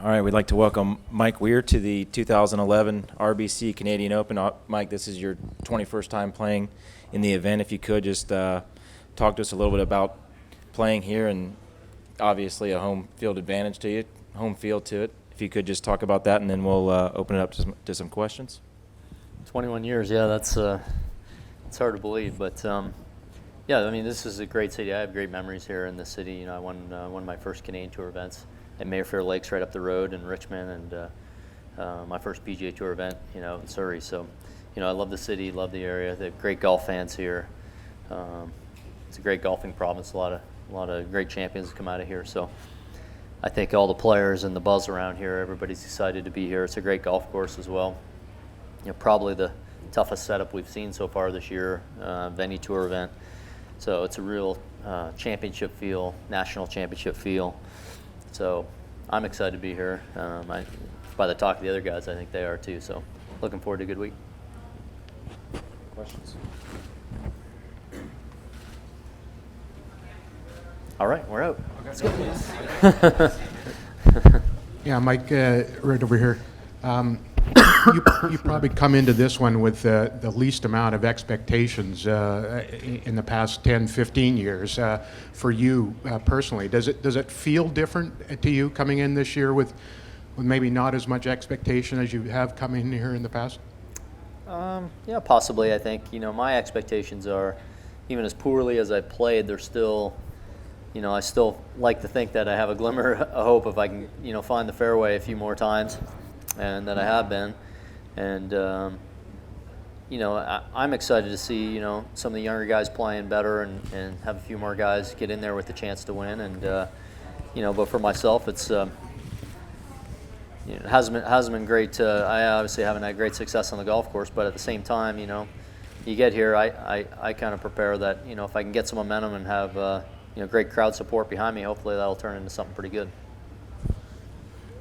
All right, we'd like to welcome Mike Weir to the 2011 RBC Canadian Open. Mike, this is your 21st time playing in the event. If you could just talk to us a little bit about playing here, and obviously a home field advantage to you, home field to it. If you could just talk about that, and then we'll open it up to some questions. 21 years, yeah, that's it's hard to believe, but yeah, I mean, this is a great city. I have great memories here in the city. You know, I won one of my first Canadian Tour events at Mayfair Lakes, right up the road in Richmond, and my first PGA Tour event, you know, in Surrey. So, you know, I love the city, love the area. They have great golf fans here. It's a great golfing province. A lot of great champions come out of here. So, I think all the players and the buzz around here, everybody's excited to be here. It's a great golf course as well. You know, probably the toughest setup we've seen so far this year, venue tour event. So it's a real championship feel, national championship feel. So I'm excited to be here. By the talk of the other guys, I think they are too. So looking forward to a good week. Questions? All right, we're out. Let's go. Yeah, Mike, right over here. You probably come into this one with the least amount of expectations in the past 10, 15 years for you personally. Does it feel different to you coming in this year with maybe not as much expectation as you have come in here in the past? Yeah, possibly. I think, you know, my expectations are, even as poorly as I played, they're still, you know, I still like to think that I have a glimmer of hope if I can, you know, find the fairway a few more times, and that I have been. And, you know, I'm excited to see, you know, some of the younger guys playing better and have a few more guys get in there with the chance to win. And, you know, but for myself, it's, you know, it hasn't been great. I obviously haven't had great success on the golf course, but at the same time, you know, you get here, I kind of prepare that, you know, if I can get some momentum and have, you know, great crowd support behind me, hopefully that'll turn into something pretty good.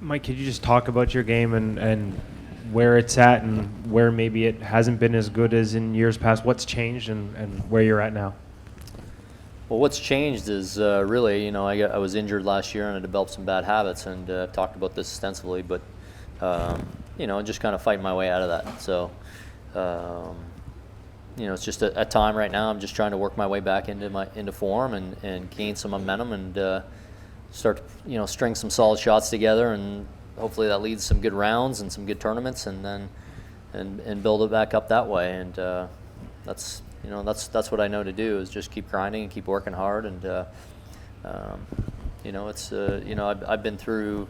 Mike, could you just talk about your game and where it's at and where maybe it hasn't been as good as in years past? What's changed and where you're at now? Well, what's changed is really, you know, I was injured last year and I developed some bad habits, and I've talked about this extensively, but, you know, just kind of fighting my way out of that. So, you know, it's just a time right now. I'm just trying to work my way back into form and gain some momentum and start to, you know, string some solid shots together, and hopefully that leads to some good rounds and some good tournaments, and then and build it back up that way. And that's, you know, that's what I know to do, is just keep grinding and keep working hard. And you know, it's you know, I've been through,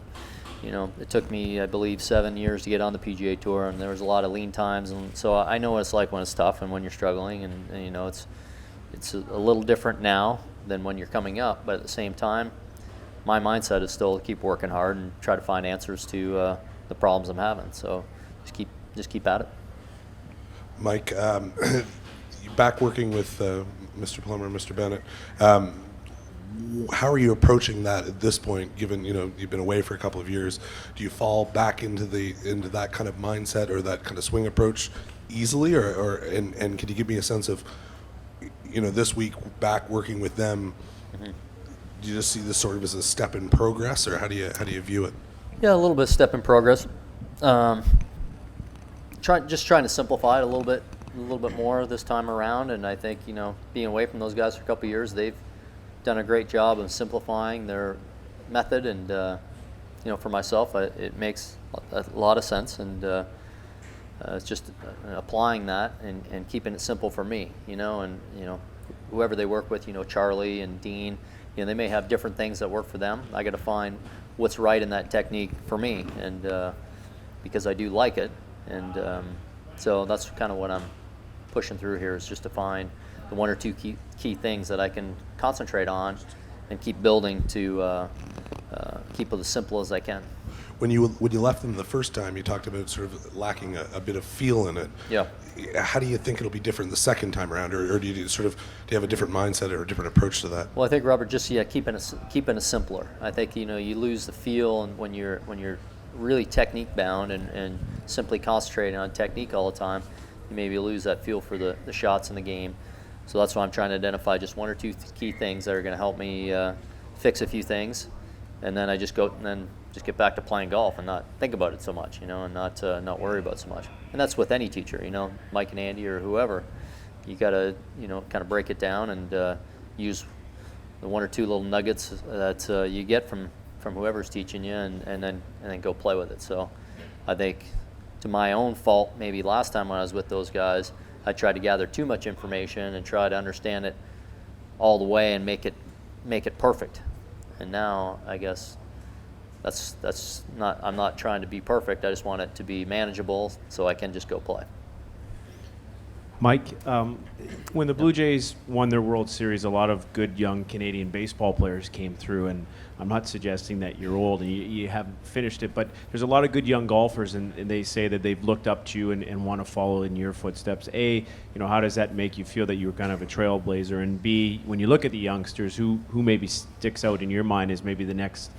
you know, it took me, I believe, 7 years to get on the PGA Tour, and there was a lot of lean times, and so I know what it's like when it's tough and when you're struggling, and you know, it's a little different now than when you're coming up, but at the same time, my mindset is still to keep working hard and try to find answers to the problems I'm having. So just keep at it. Mike, you're back working with Mr. Plummer and Mr. Bennett. How are you approaching that at this point, given, you know, you've been away for a couple of years? Do you fall back into that kind of mindset or that kind of swing approach easily, and can you give me a sense of, you know, this week back working with them? Mm-hmm. Do you just see this sort of as a step in progress, or how do you view it? Yeah, a little bit step in progress. Trying to simplify it a little bit more this time around, and I think, you know, being away from those guys for a couple of years, they've done a great job of simplifying their method, and you know, for myself, it makes a lot of sense, and it's just applying that and keeping it simple for me, you know, and you know, whoever they work with, you know, Charlie and Dean. You know, they may have different things that work for them. I got to find what's right in that technique for me, and because I do like it, and so that's kind of what I'm pushing through here, is just to find the one or two key things that I can concentrate on and keep building to keep it as simple as I can. When you left them the first time, you talked about sort of lacking a bit of feel in it. Yeah. How do you think it'll be different the second time around, or do you have a different mindset or a different approach to that? Well, I think, Robert, just keeping it simpler. I think, you know, you lose the feel, and when you're really technique bound and simply concentrating on technique all the time, you maybe lose that feel for the shots in the game. So that's why I'm trying to identify just one or two key things that are going to help me fix a few things, and then I just go and then just get back to playing golf and not think about it so much, and not worry about it so much. And that's with any teacher, Mike and Andy or whoever. You gotta, kind of break it down and use the one or two little nuggets that you get from whoever's teaching you, and then go play with it. So I think, to my own fault, maybe last time when I was with those guys, I tried to gather too much information and try to understand it all the way and make it perfect. And now I guess that's not. I'm not trying to be perfect. I just want it to be manageable so I can just go play. Mike, when the Blue Jays won their World Series, a lot of good young Canadian baseball players came through, and I'm not suggesting that you're old and you haven't finished it, but there's a lot of good young golfers, and they say that they've looked up to you and want to follow in your footsteps. A, how does that make you feel that you were kind of a trailblazer? And B, when you look at the youngsters, who maybe sticks out in your mind as maybe the next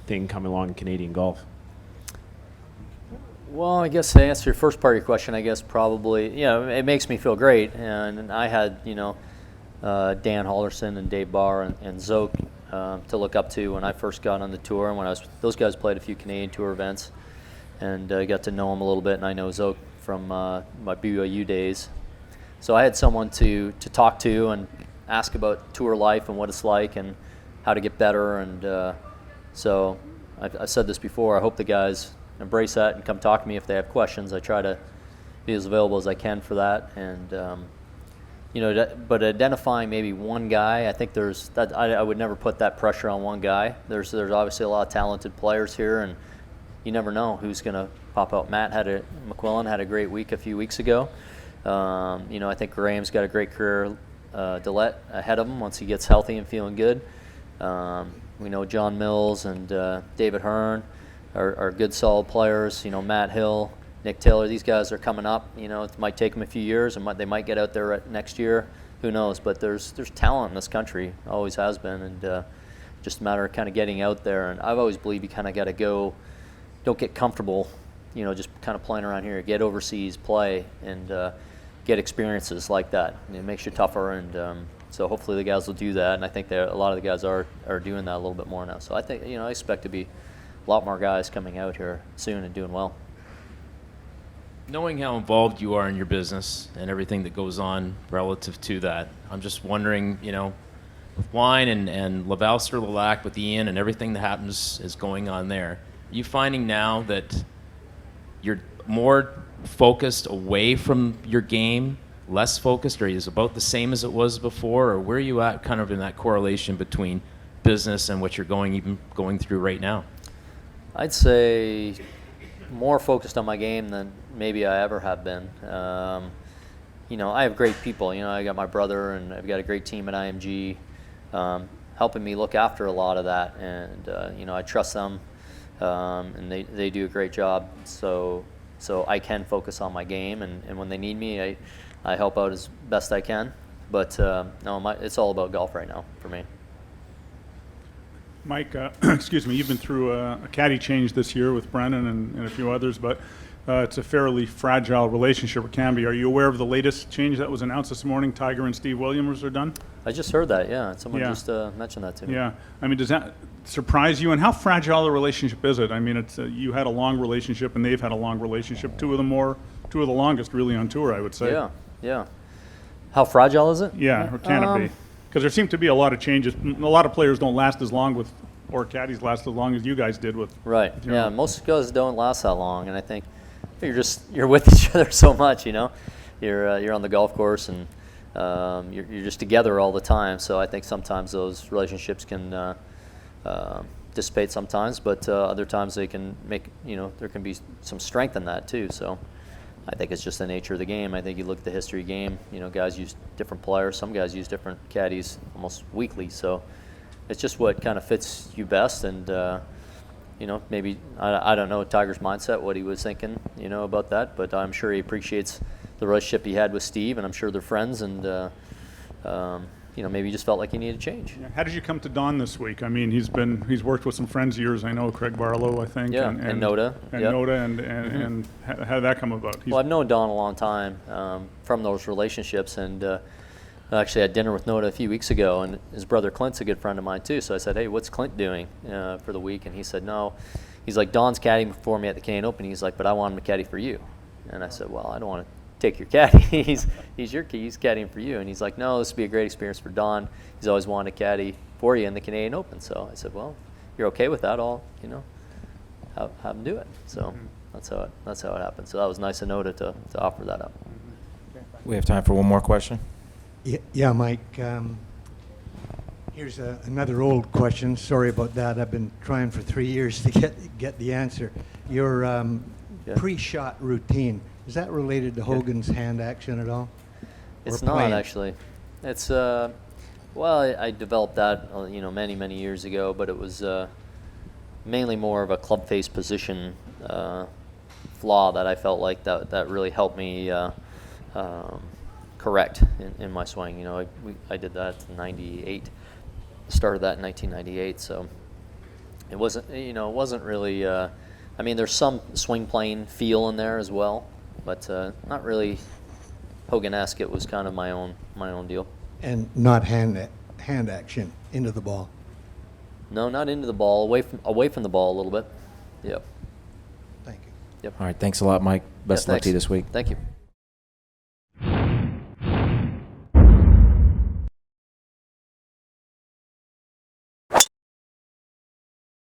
thing coming along in Canadian golf? Well, I guess to answer your first part of your question, I guess probably, it makes me feel great. And I had, Dan Halderson and Dave Barr and Zoke to look up to when I first got on the tour. And those guys played a few Canadian Tour events, and I got to know them a little bit. And I know Zoke from my BYU days. So I had someone to talk to and ask about tour life and what it's like and how to get better. And so I've said this before. I hope the guys embrace that and come talk to me if they have questions. I try to be as available as I can for that. And but identifying maybe one guy, I think there's that. I would never put that pressure on one guy. There's obviously a lot of talented players here, and you never know who's going to pop out. McQuillan had a great week a few weeks ago. I think Graham's got a great career Dillette ahead of him once he gets healthy and feeling good. We know John Mills and David Hearn are good, solid players. Matt Hill, Nick Taylor, these guys are coming up. It might take them a few years, and they might get out there next year. Who knows? But there's talent in this country, always has been, and just a matter of kind of getting out there. And I've always believed you kind of got to go. Don't get comfortable, just kind of playing around here. Get overseas, play, and get experiences like that. And it makes you tougher, and so hopefully the guys will do that. And I think that a lot of the guys are doing that a little bit more now. So I think I expect to be a lot more guys coming out here soon and doing well. Knowing how involved you are in your business and everything that goes on relative to that, I'm just wondering, with Wine and Lavalster Lilac with Ian and everything that happens is going on there, are you finding now that you're more focused away from your game, less focused, or is it about the same as it was before, or where are you at kind of in that correlation between business and what you're going through right now? I'd say more focused on my game than maybe I ever have been. I have great people. I got my brother, and I've got a great team at IMG helping me look after a lot of that. And, I trust them, and they do a great job. So I can focus on my game, and when they need me, I help out as best I can. But, no, it's all about golf right now for me. Mike, excuse me, you've been through a caddy change this year with Brennan and a few others, but it's a fairly fragile relationship with Canby. Are you aware of the latest change that was announced this morning? Tiger and Steve Williams are done? I just heard that, yeah. Someone just mentioned that to me. Yeah. I mean, does that surprise you? And how fragile a relationship is it? I mean, it's you had a long relationship, and they've had a long relationship, two of the longest really on tour, I would say. Yeah. How fragile is it? Yeah, or can it be? Because there seem to be a lot of changes. A lot of players don't last as long or caddies last as long as you guys did with. Right. Yeah. Most guys don't last that long, and I think you're with each other so much. You're on the golf course, and you're just together all the time. So I think sometimes those relationships can dissipate sometimes, but other times they can make. There can be some strength in that too. So I think it's just the nature of the game. I think you look at the history of the game, guys use different players. Some guys use different caddies almost weekly. So it's just what kind of fits you best. And, maybe, I don't know Tiger's mindset, what he was thinking, about that. But I'm sure he appreciates the relationship he had with Steve, and I'm sure they're friends. And, maybe he just felt like he needed a change. Yeah. How did you come to Don this week? I mean, he's worked with some friends of yours. I know Craig Barlow, I think. Yeah, and Noda. And Noda, and how did that come about? Well, I've known Don a long time from those relationships, and I actually had dinner with Noda a few weeks ago, and his brother Clint's a good friend of mine too. So I said, "Hey, what's Clint doing for the week?" And he said, "No." He's like, "Don's caddying for me at the Canadian Open." He's like, "But I want him to caddy for you." And I said, "Well, I don't want to take your caddy. he's caddying for you." And he's like, "No, this would be a great experience for Don. He's always wanted to caddy for you in the Canadian Open." So I said, "Well, you're okay with that? I'll have him do it." So that's how it happened. So that was nice of Noda to offer that up. We have time for one more question. Yeah, Mike. Here's another old question. Sorry about that. I've been trying for 3 years to get the answer. Your pre-shot routine, is that related to Hogan's hand action at all? It's Or not playing? actually. It's well, I developed that many years ago, but it was mainly more of a club face position flaw that I felt like that really helped me correct in my swing. I did that in '98, started that in 1998. So it wasn't really. I mean, there's some swing plane feel in there as well, but not really Hogan-esque. It was kind of my own deal. And not hand action into the ball. No, not into the ball. Away from the ball a little bit. Yep. Thank you. Yep. All right, thanks a lot, Mike. Best of luck thanks. to you this week. Thank you.